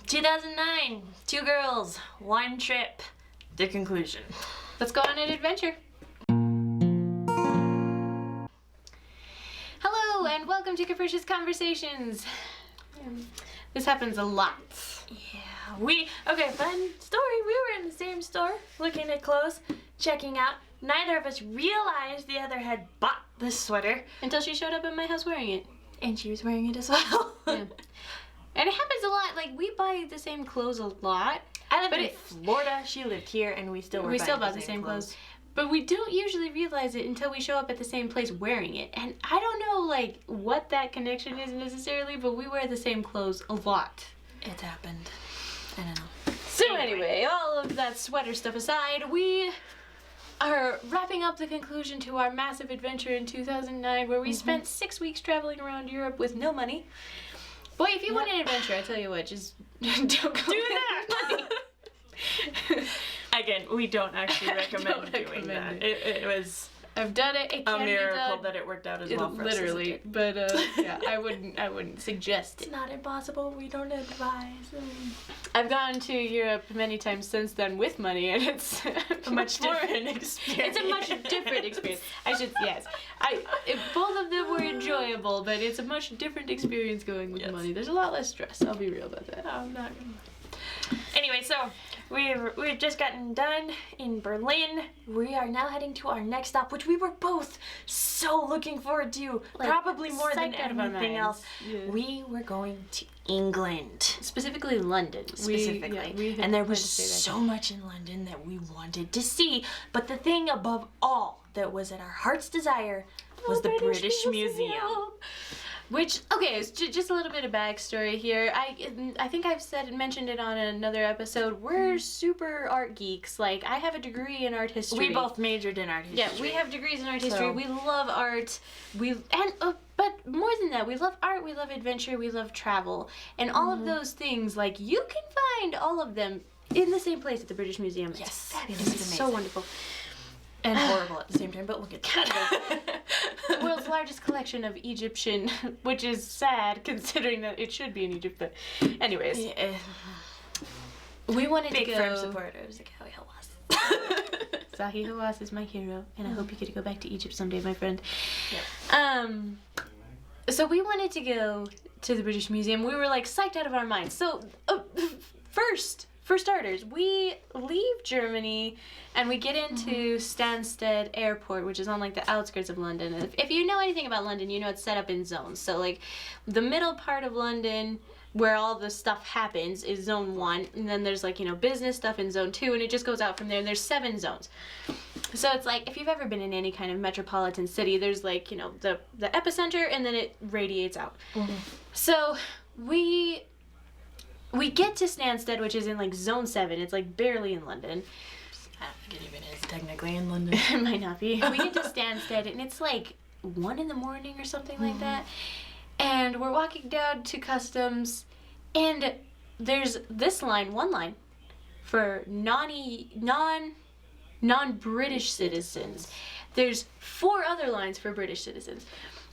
2009, 2 girls, 1 trip. The conclusion. Let's go on an adventure. Hello and welcome to Capricious Conversations. This happens a lot. Yeah, okay, fun story. We were in the same store, looking at clothes, checking out. Neither of us realized the other had bought this sweater. Until she showed up at my house wearing it. And she was wearing it as well. Yeah. And it happens a lot. Like, we buy the same clothes a lot. I lived in Florida, she lived here, and we still bought the same clothes. But we don't usually realize it until we show up at the same place wearing it. And I don't know, like, what that connection is necessarily, but we wear the same clothes a lot. It's happened. I don't know. So anyway, all of that sweater stuff aside, we are wrapping up the conclusion to our massive adventure in 2009, where we spent 6 weeks traveling around Europe with no money. Boy, if you want an adventure, I tell you what, just don't go do that. Again, we don't actually recommend doing that. It was I've done it. It can a miracle be done. that it worked out as well for us. Literally, but yeah, I wouldn't suggest it. It's not impossible. We don't advise. I've gone to Europe many times since then with money, and it's a much different experience. It's a much different experience. Both of them were enjoyable, but it's a much different experience going with money. There's a lot less stress. I'll be real about that. I'm not gonna. Anyway, so we've just gotten done in Berlin. We are now heading to our next stop, which we were both so looking forward to, like, probably more than anything else. Yeah. We were going to England. Specifically London. And there was so much in London that we wanted to see. But the thing above all that was at our heart's desire was the British Museum. Which, okay, just a little bit of backstory here. I think I've mentioned it on another episode. We're super art geeks. Like, I have a degree in art history. We both majored in art history. Yeah, we have degrees in art history. We love art. But more than that, we love art, we love adventure, we love travel. And all of those things, like, you can find all of them in the same place at the British Museum. Yes. It's fabulous. It's so wonderful. And horrible at the same time, but we'll get to that. The world's largest collection of Egyptian, which is sad considering that it should be in Egypt, but anyways. Yeah. We wanted to go... Big firm supporter of Zahi Hawass. Zahi Hawass is my hero, and I hope you get to go back to Egypt someday, my friend. Yep. So we wanted to go to the British Museum. We were, like, psyched out of our minds. So, for starters, we leave Germany and we get into Stansted Airport, which is on, like, the outskirts of London. And if you know anything about London, you know it's set up in zones. So, like, the middle part of London where all the stuff happens is zone 1, and then there's, like, you know, business stuff in zone 2, and it just goes out from there, and there's 7 zones. So it's like, if you've ever been in any kind of metropolitan city, there's, like, you know, the epicenter, and then it radiates out. So we get to Stansted, which is in, like, zone 7. It's, like, barely in London. I don't think it even is technically in London. It might not be. We get to Stansted, and it's, like, 1 in the morning or something like that. And we're walking down to customs, and there's this one line, for non-British citizens. There's 4 other lines for British citizens.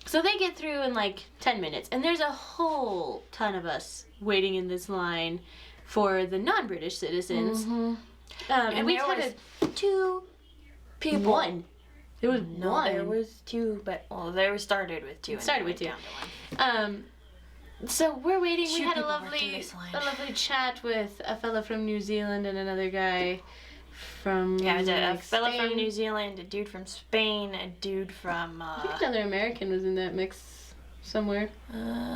So they get through in, like, 10 minutes, and there's a whole ton of us waiting in this line for the non-British citizens. And we had 2 people. 1. There was 1. There was 2, but they started with 2. It started with 2. So we're waiting. We had a lovely chat with a fellow from New Zealand and another guy from a fellow from New Zealand, a dude from Spain, a dude from I think another American was in that mix somewhere.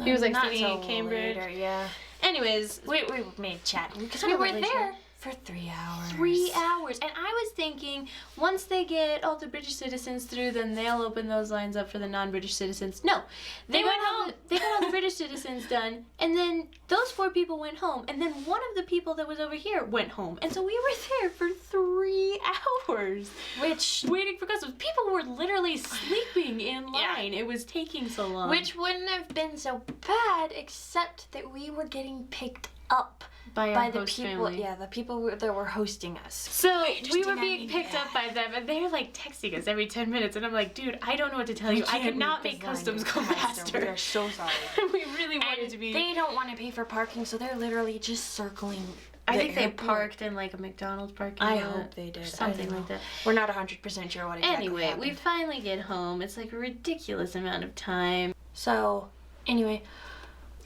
He was like studying at Cambridge. Later, yeah. Anyways, we made chat because we were there for 3 hours. 3 hours. And I was thinking, once they get all the British citizens through, then they'll open those lines up for the non-British citizens. No. They went home. They got all the British citizens done, and then those 4 people went home, and then one of the people that was over here went home. And so we were there for 3 hours. Waiting for customs. People were literally sleeping in line. Yeah. It was taking so long. Which wouldn't have been so bad, except that we were getting picked up by the host people. family. Yeah, the people that were hosting us. So just we were didn't being need picked that. up by them, and they're like texting us every 10 minutes, and I'm like, dude, I don't know what to tell you. I cannot make customs go faster. We are so sorry. We really wanted And to be. they don't want to pay for parking, so they're literally just circling. I the think they airport. parked in like a McDonald's parking I lot. hope they did. Or something I don't like know. that. We're not 100% sure what exactly Anyway, happened. we finally get home. It's like a ridiculous amount of time. So, anyway.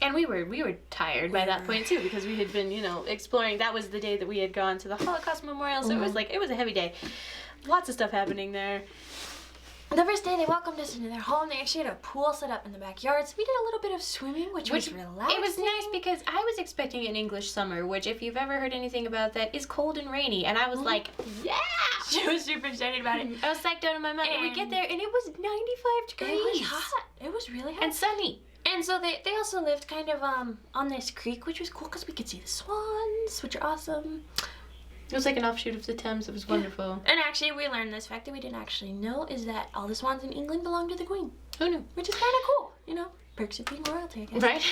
And we were tired by that point too, because we had been, exploring. That was the day that we had gone to the Holocaust Memorial, so it was a heavy day. Lots of stuff happening there. The first day they welcomed us into their home. They actually had a pool set up in the backyard, so we did a little bit of swimming, which was relaxing. It was nice because I was expecting an English summer, which, if you've ever heard anything about that, is cold and rainy. And I was like, yeah! She was super excited about it. I was psyched out of my mind. And we get there, and it was 95 degrees. It was hot. It was really hot. And sunny. And so they also lived kind of on this creek, which was cool because we could see the swans, which are awesome. It was like an offshoot of the Thames. It was wonderful. And actually, we learned this fact that we didn't actually know, is that all the swans in England belong to the Queen. Who knew? Which is kind of cool, perks of being royalty, I guess. Right?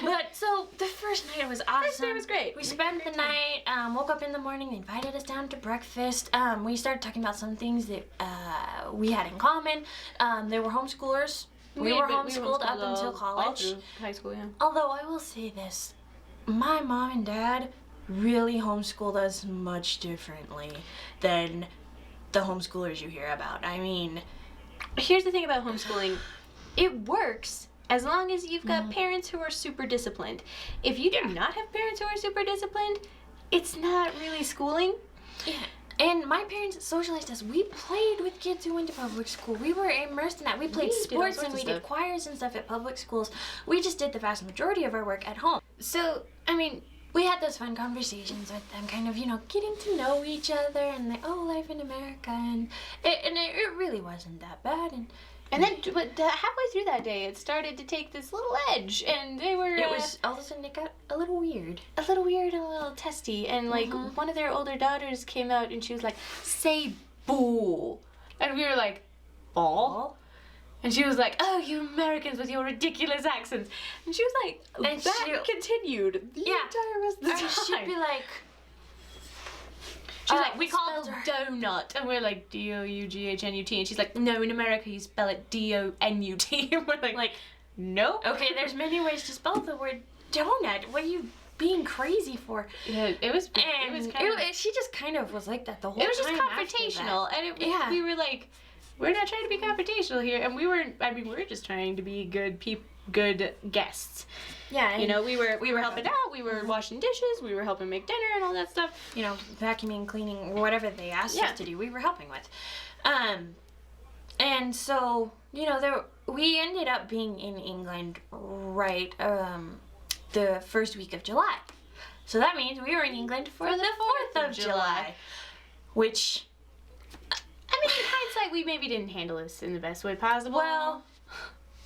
But so the first night was awesome. First day was great. We spent the night, woke up in the morning, they invited us down to breakfast. We started talking about some things that we had in common. They were homeschoolers. We were homeschooled up until college. All through high school, yeah. Although I will say this, my mom and dad really homeschooled us much differently than the homeschoolers you hear about. I mean, here's the thing about homeschooling. It works as long as you've got parents who are super disciplined. If you do not have parents who are super disciplined, it's not really schooling. Yeah. And my parents socialized us. We played with kids who went to public school. We were immersed in that. We played sports and we did choirs and stuff at public schools. We just did the vast majority of our work at home. So, I mean, we had those fun conversations with them, kind of, getting to know each other and life in America. And it really wasn't that bad. And then, but halfway through that day, it started to take this little edge, and they were... It was, all of a sudden, it got a little weird. A little weird and a little testy, and, one of their older daughters came out, and she was like, say bull. And we were like, ball? And she was like, oh, you Americans with your ridiculous accents. And she was like, and that continued the entire rest of the time. She'd be like... She's like, we called her donut. And we're like, D-O-U-G-H-N-U-T. And she's like, no, in America you spell it D-O-N-U-T. And we're like, nope. Okay, there's many ways to spell the word donut. What are you being crazy for? Yeah, it was she just kind of was like that the whole time. It was just confrontational. And we were like, we're not trying to be confrontational here. And we were just trying to be good guests. Yeah, we were helping out, we were washing dishes, we were helping make dinner and all that stuff. Vacuuming, cleaning, whatever they asked us to do, we were helping with. And so, we ended up being in England right the first week of July. So that means we were in England for the 4th of July. Which, I mean, in hindsight, we maybe didn't handle this in the best way possible. Well,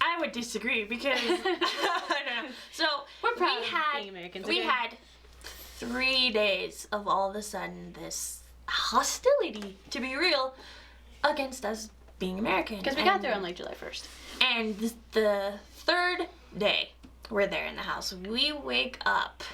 I would disagree because I don't know. So we're proud of being Americans. We had 3 days of all of a sudden this hostility, to be real, against us being American. Because we got there on like July 1st. And the third day we're there in the house, we wake up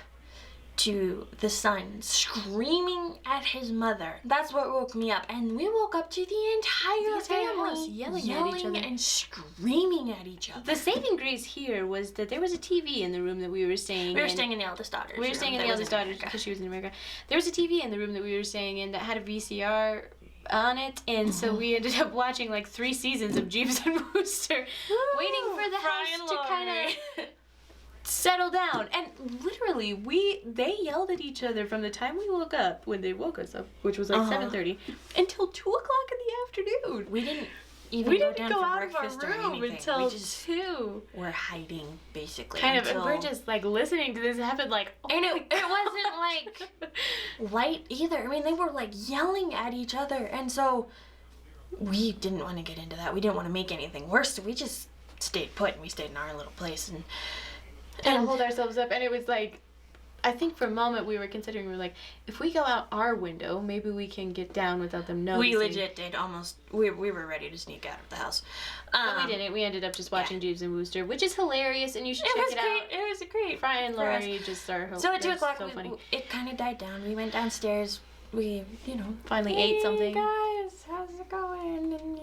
to the son screaming at his mother. That's what woke me up. And we woke up to the entire family house yelling at each other and screaming at each other. The saving grace here was that there was a TV in the room that we were staying in. We were staying in the eldest daughter's We were staying in the eldest daughter's because she was in America. There was a TV in the room that we were staying in that had a VCR on it, and so we ended up watching like 3 seasons of Jeeves and Wooster, waiting for the house to kind of settle down. And literally, they yelled at each other from the time we woke up, when they woke us up, which was like 7:30, until 2 o'clock in the afternoon. We didn't even go out of our room until 2. We're hiding, basically. Kind of, and we're just like listening to this happen, like, oh and my it wasn't like light either. I mean, they were like yelling at each other, and so we didn't want to get into that. We didn't want to make anything worse, so we just stayed put, and we stayed in our little place and hold ourselves up. And it was like, I think for a moment we were considering, we were like, if we go out our window, maybe we can get down without them noticing. We legit did almost. We were ready to sneak out of the house. But we didn't. We ended up just watching Jeeves and Wooster, which is hilarious, and you should check it out. It was great. Brian and Lori just are So at 2 o'clock, so funny. it kind of died down. We went downstairs. We, finally ate something. Hey guys, how's it going? And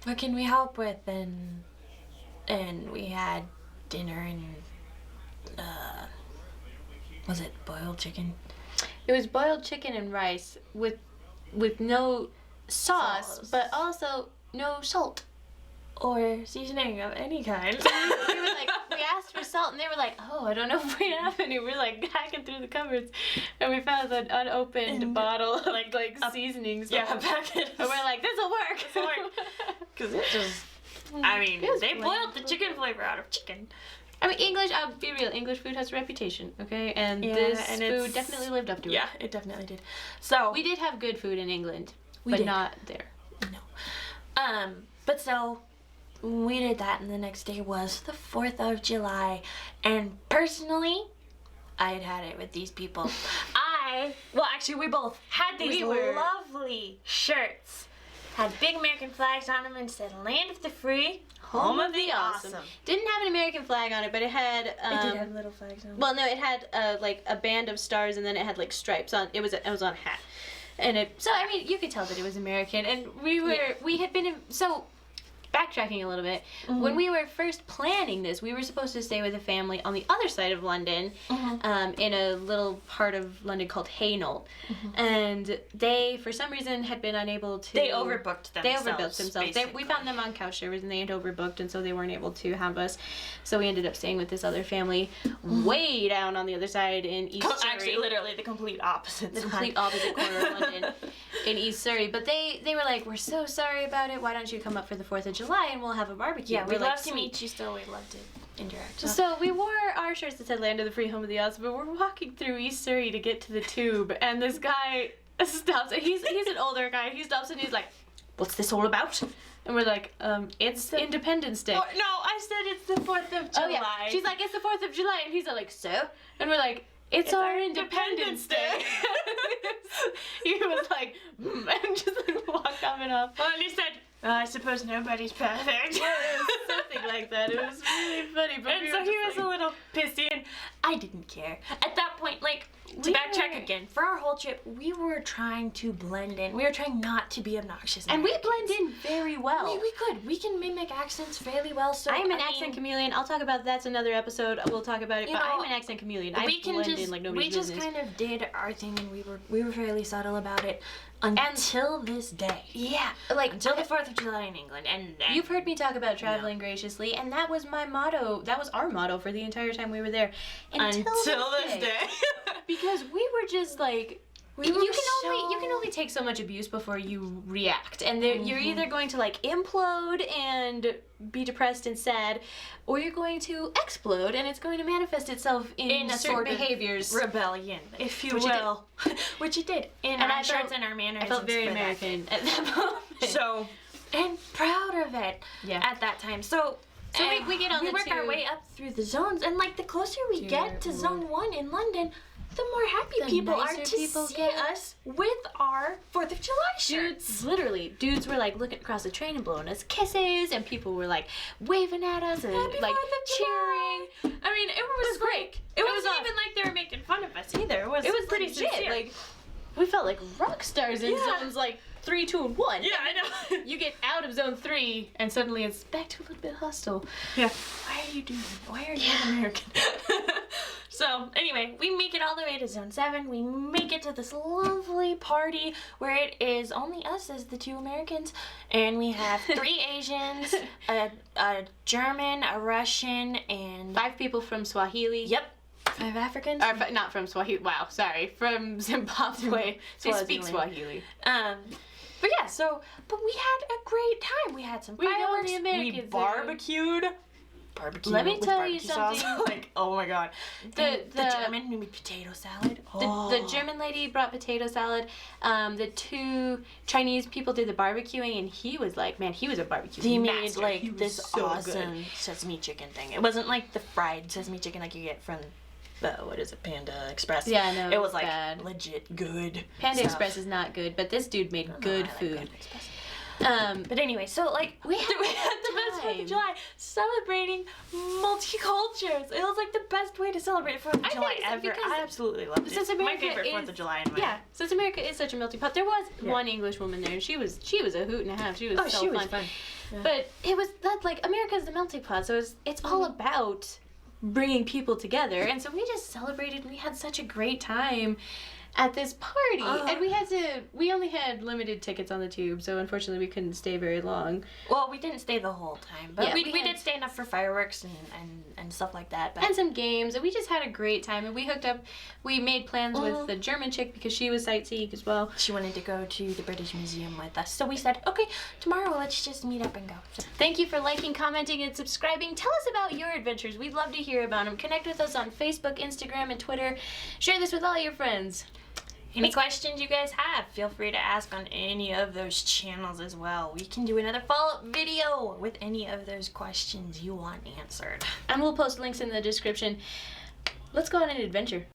what can we help with? And we had dinner and was it boiled chicken? It was boiled chicken and rice with no sauce, but also no salt. Or seasoning of any kind. We asked for salt, and they were like, "Oh, I don't know if we have any." We're like hacking through the cupboards, and we found an unopened bottle of like seasonings. Yeah, a packet. And we're like, "This'll work." This'll work. Because it just, they boiled the chicken flavor out of chicken. I mean, I'll be real, English food has a reputation, okay? And this food definitely lived up to it. Yeah, it definitely did. So we did have good food in England, but not there. No. But so we did that, and the next day was the 4th of July. And personally, I had it with these people. Actually, we both had these lovely shirts. Had big American flags on them and said, "Land of the free, home of the awesome." Didn't have an American flag on it, but it had... it did have little flags on it. Well, no, it had like a band of stars, and then it had like stripes on... It was on a hat. And so, I mean, you could tell that it was American. And we had been... So... Backtracking a little bit, when we were first planning this, we were supposed to stay with a family on the other side of London, in a little part of London called Hainault, and they, for some reason, had been unable to... They overbooked themselves. We found them on couch servers, and they had overbooked, and so they weren't able to have us. So we ended up staying with this other family way down on the other side in East Surrey. Actually, literally the complete opposite The complete opposite corner of London in East Surrey. But they were like, "We're so sorry about it. Why don't you come up for the 4th of July and we'll have a barbecue?" Yeah, we'd love to meet you still. We'd love to interact. So we wore our shirts that said "Land of the Free, Home of the Awesome," but we're walking through East Surrey to get to the tube, and this guy stops. He's an older guy. He stops and he's like, "What's this all about?" And we're like, "It's Independence Day." No, I said it's the 4th of July. Oh, yeah. She's like, "It's the 4th of July," and he's like, "So?" And we're like, It's our Independence Day. He was like, and just like walked on and off. Well, and he said, I suppose nobody's perfect. Yeah, it was something like that. It was really funny. But and so he was a little pissy, and I didn't care. At that point, like, to backtrack again, for our whole trip, we were trying to blend in. We were trying not to be obnoxious. And we blend in very well. We could. We can mimic accents fairly well. So I'm an accent chameleon. I'll talk about that's another episode. We'll talk about it. But I'm an accent chameleon. I blend in like nobody's business. We just kind of did our thing, and we were fairly subtle about it until this day. Yeah, like until the 4th of July in England. And you've heard me talk about traveling graciously, and that was my motto. That was our motto for the entire time we were there. Until this day. Because we were just like, you can only take so much abuse before you react, and you're either going to like implode and be depressed and sad, or you're going to explode and it's going to manifest itself in certain sort behaviors, of rebellion, if you will, which it did in our shirts and our manners. I felt very American at that moment. So, and proud of it. Yeah. At that time. So we get on we work our way up through the zones, and like the closer we get to Zone 1 in London, the more happy people are to see us with our 4th of July shirts. Dudes were like looking across the train and blowing us kisses, and people were like waving at us and Happy like 4th of cheering. July. I mean, it was great. It wasn't even like they were making fun of us either. It was pretty sincere. Like, we felt like rock stars in zones like 3, 2, and 1. Yeah, I know. You get out of Zone 3, and suddenly it's back to a little bit hostile. Yeah. Why are you doing that? Why are you an American? So, anyway, we make it all the way to Zone 7. We make it to this lovely party where it is only us as the 2 Americans. And we have 3 Asians, a German, a Russian, and 5 people from Swahili. Yep. 5 Africans. Not from Swahili. Wow, sorry. From Zimbabwe. They speak Swahili. But yeah, but we had a great time. We had some fireworks. We barbecued. barbecue. Let me with tell you barbecue sauce. something. Like, oh my god. The German made potato salad. The German lady brought potato salad. The 2 Chinese people did the barbecuing, and he was like, man, he was a barbecue He master. made He was this so awesome good. sesame chicken thing. It wasn't like the fried sesame chicken like you get from the Panda Express. Yeah, no, it was like bad. legit good. Panda stuff. Express is not good, but this dude made good I like food. Panda Express. But But anyway, so like We had the best 4th time. of July celebrating multicultures. It was like the best way to celebrate 4th of I July think so, ever. because I absolutely loved it. since My America favorite is 4th of July in my yeah, since America is such a melting pot, there was Yeah. one English woman there, and she was a hoot and a half. She was so she was fun. fun. Yeah. But it was that like America's the melting pot, so it's all about bringing people together, and so we just celebrated. And we had such a great time at this party, and we only had limited tickets on the tube, so unfortunately we couldn't stay very long. Well, we didn't stay the whole time, but Yeah, we we had- did stay enough for fireworks and stuff like that. But And some games, and we just had a great time. And we hooked up. We made plans with the German chick because she was sightseeing as well. she wanted to go to the British Museum with us, so we said, okay, tomorrow let's just meet up and go. So, Thank you for liking, commenting, and subscribing. Tell us about your adventures. We'd love to hear about them. Connect with us on Facebook, Instagram, and Twitter. Share this with all your friends. any questions you guys have, feel free to ask on any of those channels as well. We can do another follow-up video with any of those questions you want answered. And we'll post links in the description. Let's go on an adventure.